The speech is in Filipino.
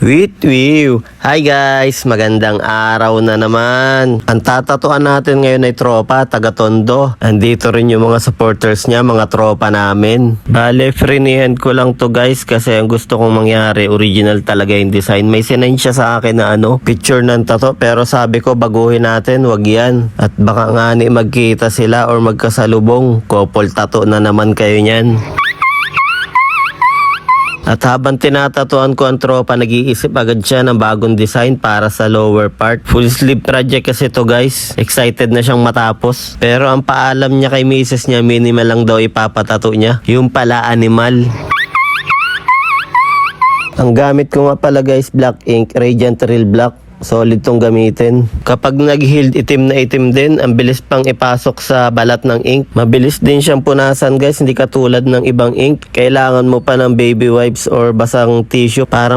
Hi guys, magandang araw na naman. Ang tatatuan natin ngayon ay tropa, taga Tondo. Andito rin yung mga supporters niya, mga tropa namin. Bale, free-hand ko lang to guys kasi ang gusto kong mangyari, original talaga yung design. May sinend siya sa akin na picture ng tato, pero sabi ko baguhin natin, wag yan. At baka nga magkita sila or magkasalubong. Couple tato na naman kayo niyan. At habang tinatatuan ko ang tropa, nag-iisip agad siya ng bagong design para sa lower part. Full sleeve project kasi to guys. Excited na siyang matapos. Pero ang paalam niya kay misis niya, minimal lang daw ipapatato niya. Yung pala animal. Ang gamit ko nga pala guys, black ink, Radiant Real Black. Solid tong gamitin. Kapag nag-healed itim na itim din, ang bilis pang ipasok sa balat ng ink. Mabilis din siyang punasan guys, hindi katulad ng ibang ink. Kailangan mo pa ng baby wipes or basang tissue para